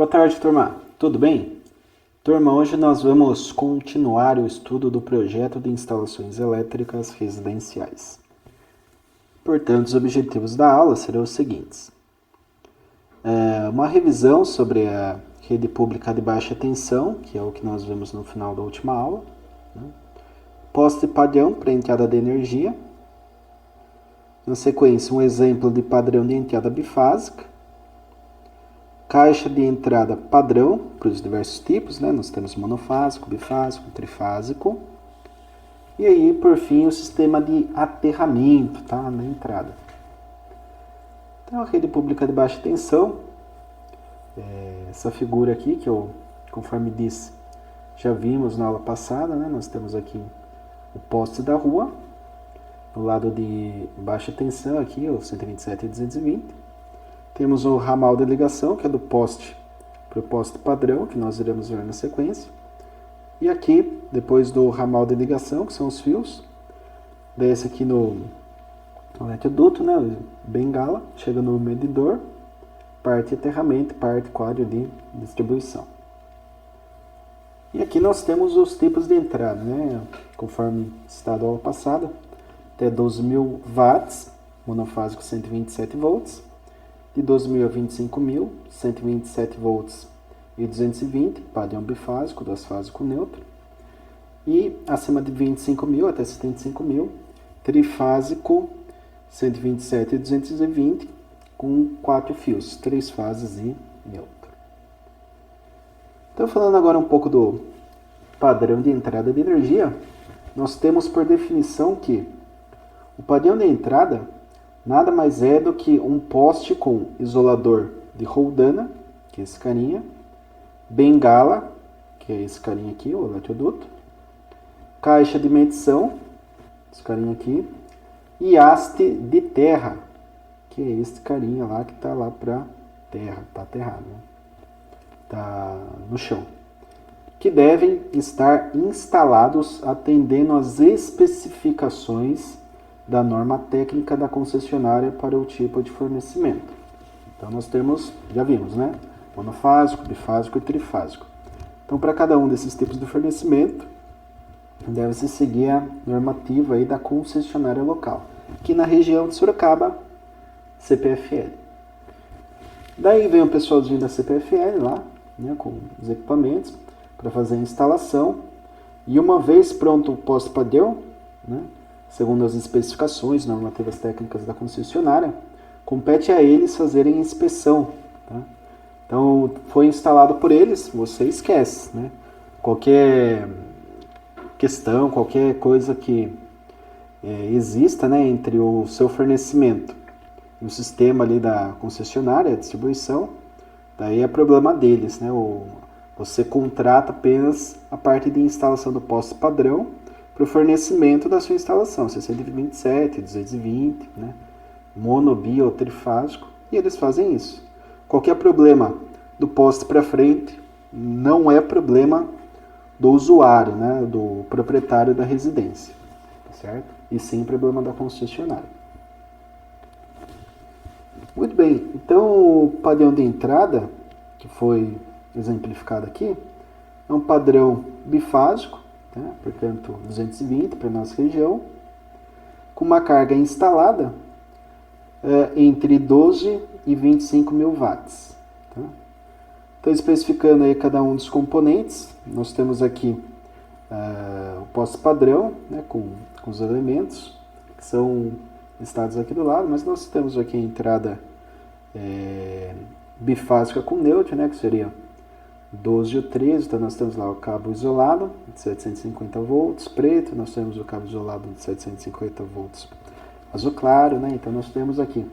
Boa tarde, turma. Tudo bem? Turma, hoje nós vamos continuar o estudo do projeto de instalações elétricas residenciais. Portanto, os objetivos da aula serão os seguintes. Uma revisão sobre a rede pública de baixa tensão, que é o que nós vimos no final da última aula. Poste padrão para entrada de energia. Na sequência, um exemplo de padrão de entrada bifásica. Caixa de entrada padrão para os diversos tipos, né? Nós temos monofásico, bifásico, trifásico. E aí, por fim, o sistema de aterramento, tá? Na entrada. Então, a rede pública de baixa tensão, essa figura aqui, que eu, conforme disse, já vimos na aula passada, né? Nós temos aqui o poste da rua, no lado de baixa tensão aqui, o 127 e 220. Temos o ramal de ligação, que é do poste para o poste padrão, que nós iremos ver na sequência. E aqui, depois do ramal de ligação, que são os fios, desce aqui no eletroduto, né, bengala, chega no medidor, parte aterramento, parte quadro de distribuição. E aqui nós temos os tipos de entrada, né, conforme citado na aula passada, até 12.000 watts, monofásico 127 volts, de 12.000 a 25.000, 127 volts e 220, padrão bifásico, duasfásico neutro. E acima de 25.000 até 75.000, trifásico, 127 e 220, com 4 fios, 3 fases e neutro. Então, falando agora um pouco do padrão de entrada de energia, nós temos por definição que o padrão de entrada nada mais é do que um poste com isolador de roldana, que é esse carinha, bengala, que é esse carinha aqui, o eletroduto, caixa de medição, esse carinha aqui, e haste de terra, que é esse carinha lá que está lá para terra, está aterrado, né? Está no chão, que devem estar instalados atendendo às especificações da norma técnica da concessionária para o tipo de fornecimento. Então nós temos, já vimos, né? Monofásico, bifásico e trifásico. Então para cada um desses tipos de fornecimento, deve-se seguir a normativa aí da concessionária local, que na região de Sorocaba, CPFL. Daí vem o pessoalzinho da CPFL lá, né, com os equipamentos, para fazer a instalação. E uma vez pronto o poste padrão, né, segundo as especificações normativas técnicas da concessionária, compete a eles fazerem a inspeção. Tá? Então, foi instalado por eles, você esquece. Né? Qualquer questão, qualquer coisa que exista, né, entre o seu fornecimento e o sistema ali da concessionária, a distribuição, daí é problema deles. Né? Você contrata apenas a parte de instalação do poste padrão para o fornecimento da sua instalação, 627, 220, né? Mono, bi ou trifásico, e eles fazem isso. Qualquer problema do poste para frente não é problema do usuário, né? Do proprietário da residência, certo? E sim problema da concessionária. Muito bem, então o padrão de entrada, que foi exemplificado aqui, é um padrão bifásico, né? Portanto 220 para a nossa região, com uma carga instalada entre 12 e 25.000 watts. Tá? Então, especificando aí cada um dos componentes, nós temos aqui o poste padrão, né, com os elementos, que são listados aqui do lado, mas nós temos aqui a entrada bifásica com neutro, né, que seria 12 ou 13, então nós temos lá o cabo isolado de 750 volts preto, nós temos o cabo isolado de 750 volts azul claro, né? Então nós temos aqui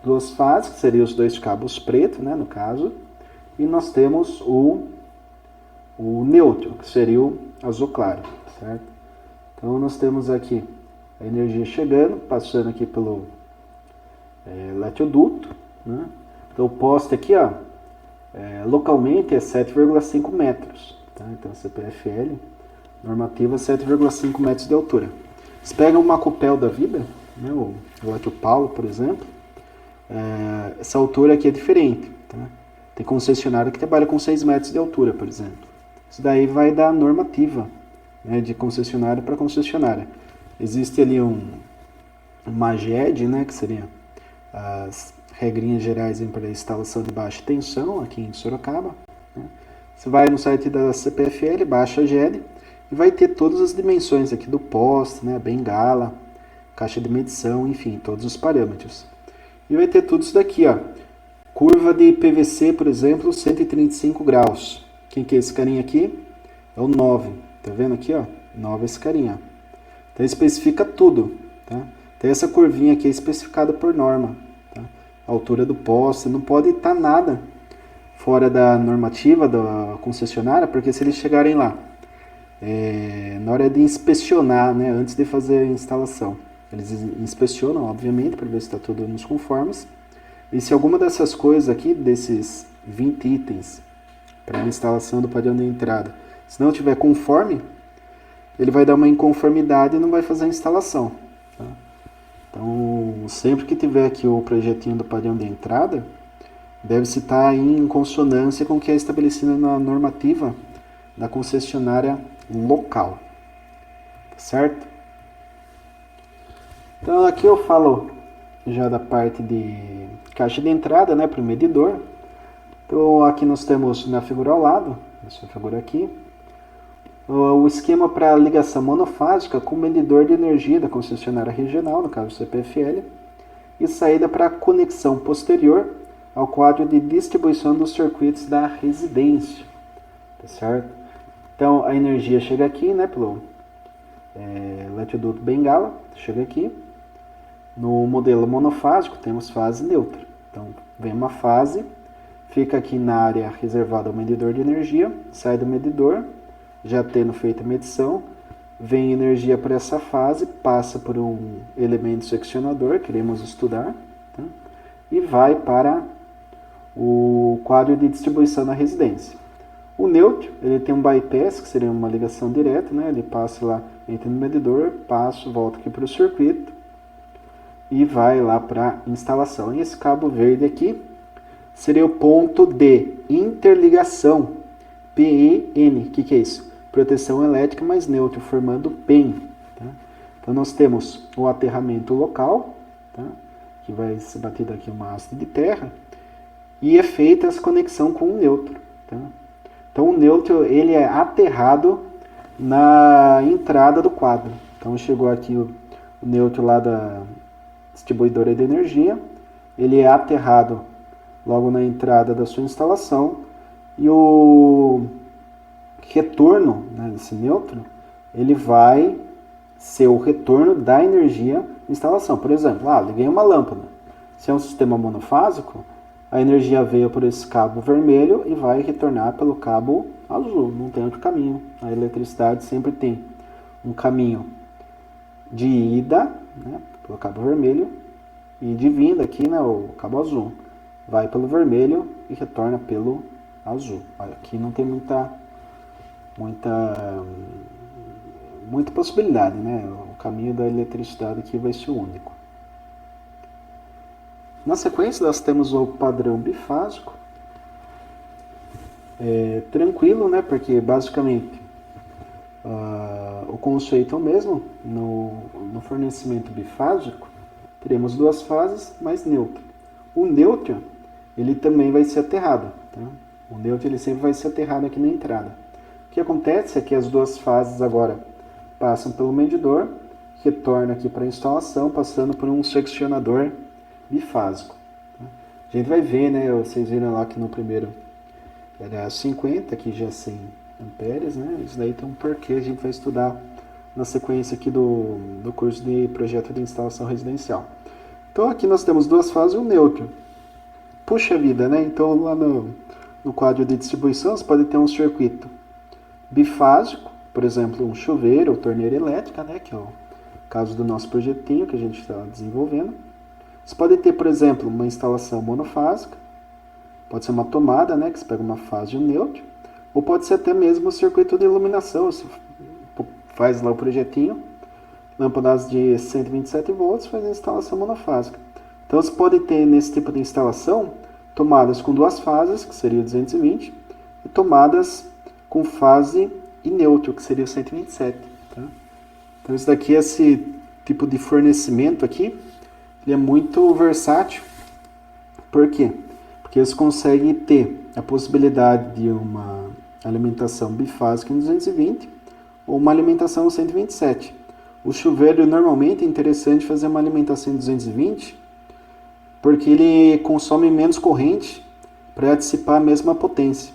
duas fases, que seriam os dois cabos pretos, né, no caso, e nós temos o neutro, que seria o azul claro, certo? Então nós temos aqui a energia chegando, passando aqui pelo eletroduto, né? Então o poste aqui, ó, localmente é 7,5 metros. Tá? Então, a CPFL, normativa 7,5 metros de altura. Você pega uma Copel da vida, né, o Eletropaulo, por exemplo, essa altura aqui é diferente. Tá? Tem concessionária que trabalha com 6 metros de altura, por exemplo. Isso daí vai da normativa, né, de concessionária para concessionária. Existe ali uma GED, né, que seria as regrinhas gerais para a instalação de baixa tensão aqui em Sorocaba. Né? Você vai no site da CPFL, baixa a GED e vai ter todas as dimensões aqui do poste, né, bengala, caixa de medição, enfim, todos os parâmetros. E vai ter tudo isso daqui, ó. Curva de PVC, por exemplo, 135 graus. Quem que é esse carinha aqui? É o 9. Tá vendo aqui, ó? 9 é esse carinha. Então especifica tudo, tá? Então essa curvinha aqui é especificada por norma, tá? A altura do poste, não pode estar nada fora da normativa da concessionária, porque se eles chegarem lá, na hora de inspecionar, né, antes de fazer a instalação, eles inspecionam, obviamente, para ver se está tudo nos conformes. E se alguma dessas coisas aqui, desses 20 itens para a instalação do padrão de entrada, se não tiver conforme, ele vai dar uma inconformidade e não vai fazer a instalação. Tá? Então, sempre que tiver aqui o projetinho do padrão de entrada, deve-se estar em consonância com o que é estabelecido na normativa da concessionária local. Certo? Então, aqui eu falo já da parte de caixa de entrada, né, para o medidor. Então, aqui nós temos na figura ao lado, essa figura aqui, o esquema para ligação monofásica com o medidor de energia da concessionária regional, no caso CPFL, e saída para conexão posterior ao quadro de distribuição dos circuitos da residência, tá certo? Então, a energia chega aqui, né, pelo eletroduto bengala, chega aqui. No modelo monofásico, temos fase neutra. Então, vem uma fase, fica aqui na área reservada ao medidor de energia, sai do medidor, já tendo feito a medição, vem energia para essa fase, passa por um elemento seccionador, queremos estudar, tá? E vai para o quadro de distribuição na residência. O neutro, ele tem um bypass, que seria uma ligação direta, né? Ele passa lá, entra no medidor, passa, volta aqui para o circuito, e vai lá para instalação. E esse cabo verde aqui seria o ponto de interligação, PEN. O que é isso? Proteção elétrica mais neutro, formando PEN. Tá? Então nós temos o aterramento local, tá? Que vai ser batido aqui uma haste de terra, e é feita essa conexão com o neutro. Tá? Então o neutro ele é aterrado na entrada do quadro. Então chegou aqui o neutro lá da distribuidora de energia, ele é aterrado logo na entrada da sua instalação, e o retorno, né, desse neutro, ele vai ser o retorno da energia da instalação. Por exemplo, liguei uma lâmpada. Se é um sistema monofásico, a energia veio por esse cabo vermelho e vai retornar pelo cabo azul, não tem outro caminho. A eletricidade sempre tem um caminho de ida, né, pelo cabo vermelho, e de vinda aqui, né, o cabo azul. Vai pelo vermelho e retorna pelo azul. Aqui não tem muita possibilidade, né? O caminho da eletricidade aqui vai ser único. Na sequência, nós temos o padrão bifásico. Tranquilo, né? Porque basicamente o conceito é o mesmo. No fornecimento bifásico, teremos duas fases mais neutro. O neutro, ele também vai ser aterrado. Tá? O neutro ele sempre vai ser aterrado aqui na entrada. O que acontece é que as duas fases agora passam pelo medidor, retornam aqui para a instalação, passando por um seccionador bifásico. Tá? A gente vai ver, né? Vocês viram lá que no primeiro era 50, aqui já é 100 amperes, né? Isso daí tem um porquê, a gente vai estudar na sequência aqui do curso de projeto de instalação residencial. Então aqui nós temos duas fases e um neutro. Puxa vida, né? Então lá no quadro de distribuição você pode ter um circuito bifásico, por exemplo, um chuveiro ou torneira elétrica, né? Que é o caso do nosso projetinho que a gente está desenvolvendo. Você pode ter, por exemplo, uma instalação monofásica, pode ser uma tomada, né? Que você pega uma fase e um neutro, ou pode ser até mesmo um circuito de iluminação. Você faz lá o projetinho, lâmpadas de 127 volts, faz a instalação monofásica. Então você pode ter nesse tipo de instalação tomadas com duas fases, que seria o 220, e tomadas com fase e neutro, que seria o 127. Tá? Então, isso daqui, esse tipo de fornecimento aqui, ele é muito versátil. Por quê? Porque eles conseguem ter a possibilidade de uma alimentação bifásica em 220 ou uma alimentação em 127. O chuveiro, normalmente, é interessante fazer uma alimentação em 220 porque ele consome menos corrente para dissipar a mesma potência.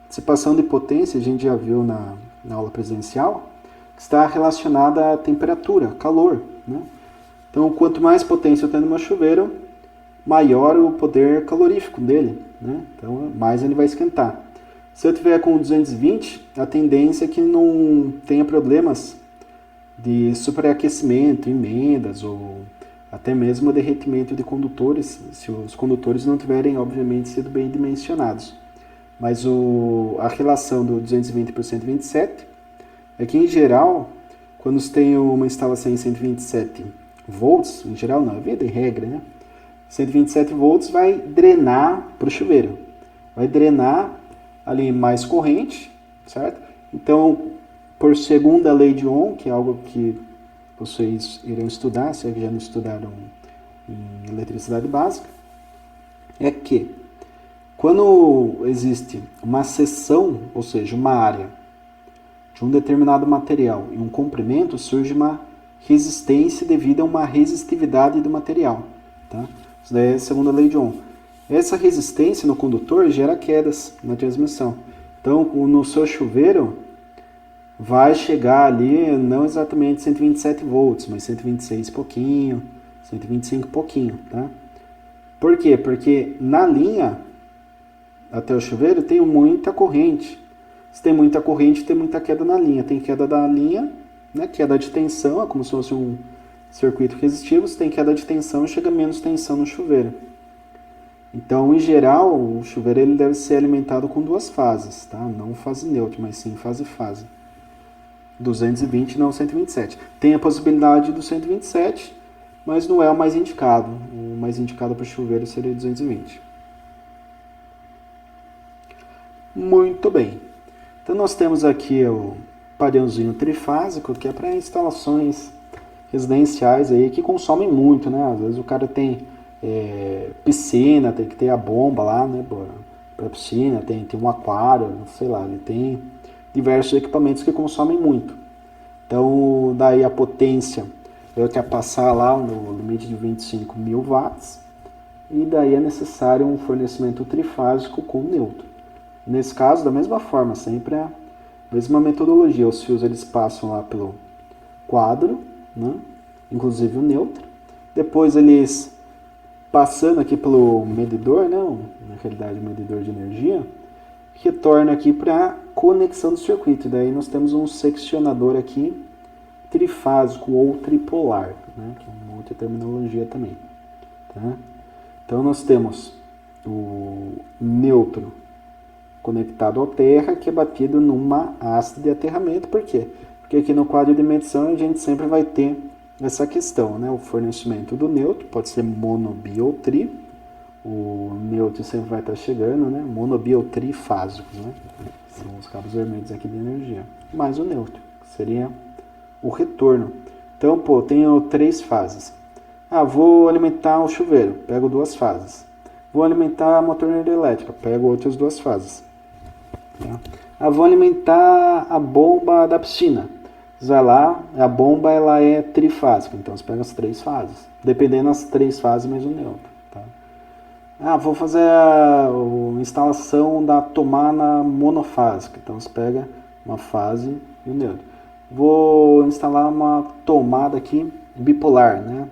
Dissipação de potência, a gente já viu na aula presencial, está relacionada à temperatura, calor. Né? Então, quanto mais potência eu tenho no meu chuveiro, maior o poder calorífico dele. Né? Então, mais ele vai esquentar. Se eu tiver com 220, a tendência é que não tenha problemas de superaquecimento, emendas ou até mesmo derretimento de condutores, se os condutores não tiverem, obviamente, sido bem dimensionados. Mas a relação do 220 por 127 é que, em geral, quando você tem uma instalação em 127 volts, em geral não, é via de regra, né? 127 volts vai drenar para o chuveiro. Vai drenar ali mais corrente, certo? Então, por segunda lei de Ohm, que é algo que vocês irão estudar, se já não estudaram em eletricidade básica, é que quando existe uma seção, ou seja, uma área de um determinado material e um comprimento, surge uma resistência devido a uma resistividade do material. Tá? Isso daí é a segunda lei de Ohm. Essa resistência no condutor gera quedas na transmissão. Então, no seu chuveiro, vai chegar ali, não exatamente 127 volts, mas 126 e pouquinho, 125 e pouquinho, tá? Por quê? Porque na linha até o chuveiro tem muita corrente. Se tem muita corrente, tem muita queda na linha. Tem queda da linha, né? Queda de tensão, é como se fosse um circuito resistivo. Se tem queda de tensão, chega menos tensão no chuveiro. Então, em geral, o chuveiro ele deve ser alimentado com duas fases, tá? Não fase neutra, mas sim fase-fase. 220 não 127. Tem a possibilidade do 127, mas não é o mais indicado. O mais indicado para o chuveiro seria 220. Muito bem. Então nós temos aqui o padrãozinho trifásico, que é para instalações residenciais aí que consomem muito, né? Às vezes o cara tem piscina, tem que ter a bomba lá, né? Para piscina, tem um aquário, sei lá, ele tem diversos equipamentos que consomem muito. Então, daí a potência eu quero passar lá no limite de 25 mil watts e daí é necessário um fornecimento trifásico com neutro. Nesse caso, da mesma forma, sempre a mesma metodologia. Os fios eles passam lá pelo quadro, né? Inclusive o neutro. Depois eles passando aqui pelo medidor, né? Na realidade, o medidor de energia, retorna aqui para a conexão do circuito. Daí nós temos um seccionador aqui trifásico ou tripolar, né? Que é uma outra terminologia também. Tá? Então nós temos o neutro conectado à terra, que é batido numa haste de aterramento. Por quê? Porque aqui no quadro de medição a gente sempre vai ter essa questão, né? O fornecimento do neutro, pode ser mono, bi ou tri. O neutro sempre vai estar chegando, né? Mono, bi ou trifásicos, né? São os cabos vermelhos aqui de energia. Mais o neutro, que seria o retorno. Então, pô, tenho 3 fases. Vou alimentar o chuveiro, pego 2 fases. Vou alimentar a torneira elétrica, pego outras 2 fases. Tá? Vou alimentar a bomba da piscina. Você vai lá, a bomba ela é trifásica, então você pega as 3 fases. Dependendo das 3 fases, mais o neutro. Tá? Vou fazer a instalação da tomada monofásica, então você pega uma fase e o neutro. Vou instalar uma tomada aqui bipolar, né?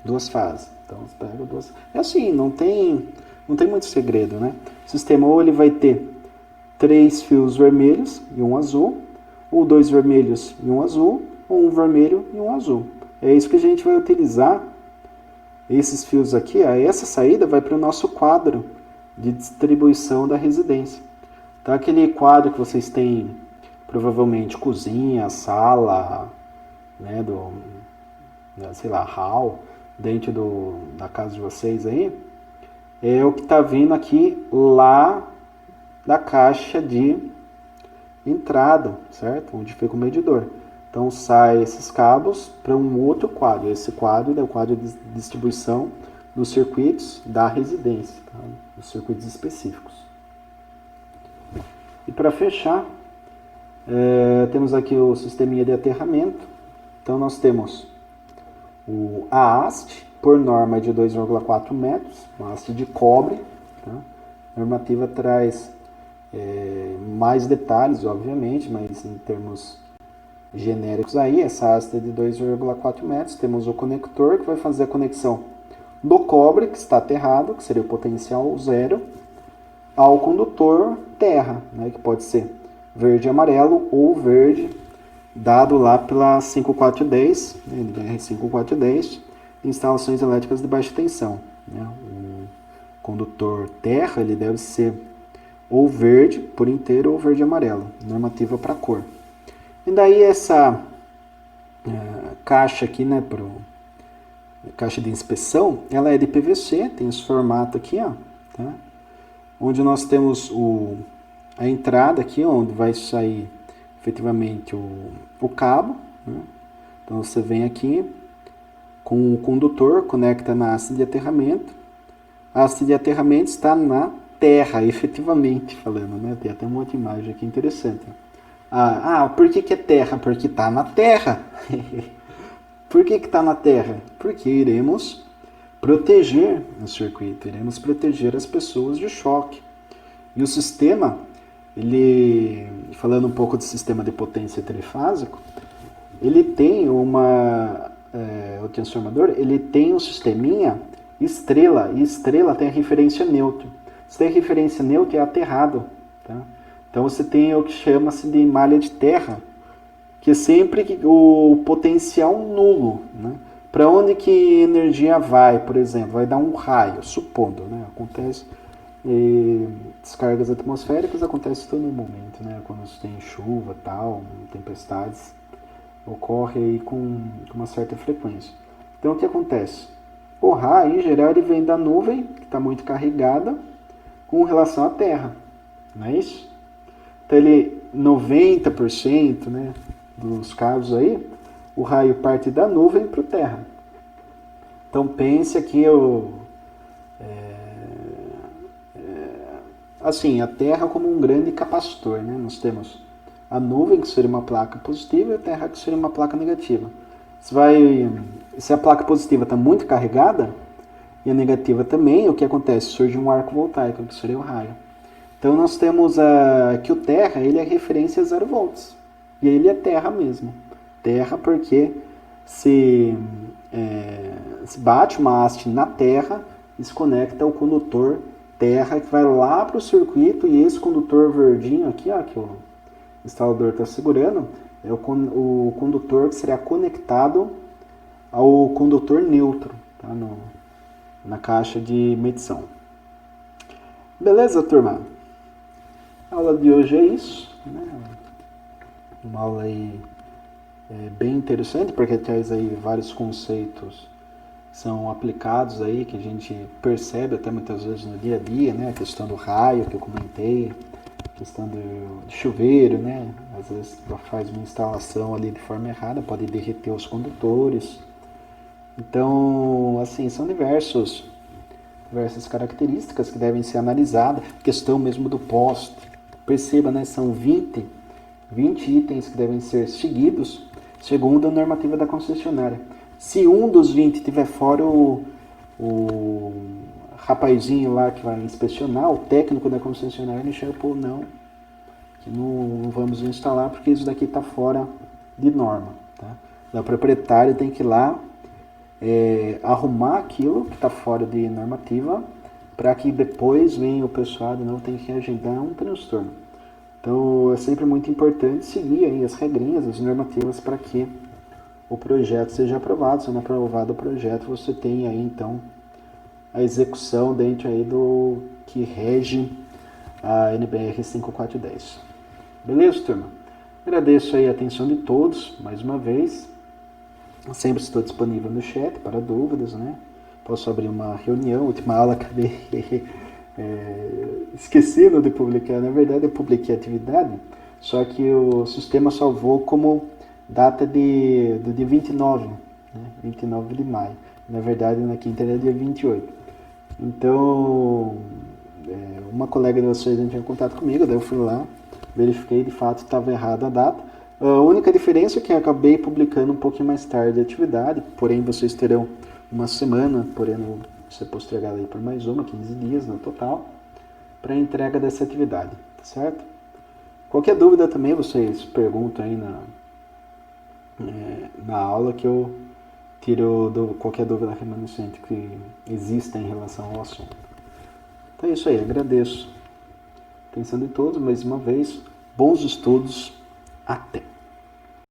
2 fases. Então você pega 2. É assim, não tem muito segredo, né? O sistema ou ele vai ter 3 fios vermelhos e um azul, ou 2 vermelhos e um azul, ou um vermelho e um azul. É isso que a gente vai utilizar. Esses fios aqui, essa saída vai para o nosso quadro de distribuição da residência. Então aquele quadro que vocês têm, provavelmente cozinha, sala, né, sei lá, hall, dentro da casa de vocês aí, é o que está vindo aqui lá da caixa de entrada, certo? Onde fica o medidor. Então sai esses cabos para um outro quadro. Esse quadro é o quadro de distribuição dos circuitos da residência, tá? Dos circuitos específicos. E para fechar, temos aqui o sisteminha de aterramento. Então nós temos a haste, por norma de 2,4 metros, uma haste de cobre. Tá? A normativa traz mais detalhes, obviamente, mas em termos genéricos aí, essa haste é de 2,4 metros. Temos o conector que vai fazer a conexão do cobre, que está aterrado, que seria o potencial zero, ao condutor terra, né, que pode ser verde e amarelo ou verde, dado lá pela 5410, né, NBR 5410, instalações elétricas de baixa tensão. Né? O condutor terra ele deve ser ou verde por inteiro ou verde e amarelo, normativa para cor. E daí essa caixa aqui, né, caixa de inspeção, ela é de PVC, tem esse formato aqui, ó, tá? Onde nós temos a entrada aqui, onde vai sair efetivamente o cabo, né? Então você vem aqui com o condutor, conecta na haste de aterramento. A haste de aterramento está na terra, efetivamente falando, né? Tem até uma outra imagem aqui interessante. Por que é terra? Porque está na terra. Por que está na terra? Porque iremos proteger o circuito, iremos proteger as pessoas de choque. E o sistema, falando um pouco do sistema de potência trifásico, ele tem o transformador, ele tem um sisteminha estrela, e estrela tem a referência neutro. Se tem referência neutra, é aterrado. Tá? Então você tem o que chama-se de malha de terra, que é sempre o potencial nulo. Né? Para onde que energia vai, por exemplo? Vai dar um raio, supondo. Né? Acontece descargas atmosféricas, acontece todo momento. Né? Quando tem chuva, tal, tempestades, ocorre aí com uma certa frequência. Então o que acontece? O raio, em geral, ele vem da nuvem, que está muito carregada, com relação à Terra. Não é isso? Então, 90%, né, dos casos aí, o raio parte da nuvem para a Terra. Então, pense aqui assim, a Terra como um grande capacitor. Né? Nós temos a nuvem, que seria uma placa positiva, e a Terra, que seria uma placa negativa. Se a placa positiva está muito carregada, e a negativa também, o que acontece? Surge um arco voltaico, que seria o raio. Então nós temos que o terra, ele é referência a 0 volts. E ele é terra mesmo. Terra porque se bate uma haste na terra e se conecta ao condutor terra, que vai lá para o circuito, e esse condutor verdinho aqui, ó, que o instalador está segurando, é o condutor que seria conectado ao condutor neutro, tá? Na caixa de medição. Beleza, turma? A aula de hoje é isso, né? Uma aula aí bem interessante, porque traz aí vários conceitos que são aplicados aí, que a gente percebe até muitas vezes no dia a dia, né? A questão do raio que eu comentei, a questão do chuveiro, né? Às vezes faz uma instalação ali de forma errada, pode derreter os condutores. Então, assim, são diversas características que devem ser analisadas. A questão mesmo do poste. Perceba, né, são 20 itens que devem ser seguidos segundo a normativa da concessionária. Se um dos 20 estiver fora, o rapazinho lá que vai inspecionar, o técnico da concessionária, ele chega, pô, não, que não vamos instalar porque isso daqui está fora de norma. Tá? O proprietário tem que ir lá arrumar aquilo que está fora de normativa, para que depois venha o pessoal de novo, tem que agendar um transtorno. Então é sempre muito importante seguir aí as regrinhas, as normativas, para que o projeto seja aprovado. Se não é aprovado o projeto, você tem aí então a execução dentro aí do que rege a NBR 5410. Beleza, turma? Agradeço aí a atenção de todos, mais uma vez. Sempre estou disponível no chat para dúvidas, né? posso abrir uma reunião. Última aula acabei esquecendo de publicar. Na verdade, eu publiquei a atividade, só que o sistema salvou como data do dia 29, né? 29 de maio. Na verdade, na quinta era dia 28. Então, uma colega de vocês entrou em contato comigo, daí eu fui lá, verifiquei, de fato estava errada a data. A única diferença é que eu acabei publicando um pouquinho mais tarde a atividade, porém vocês terão uma semana, podendo ser postergada aí por mais 15 dias no total, para a entrega dessa atividade, tá certo? Qualquer dúvida também vocês perguntam aí na aula, que eu tiro qualquer dúvida remanescente que exista em relação ao assunto. Então é isso aí, agradeço a atenção de todos mais uma vez, bons estudos, até!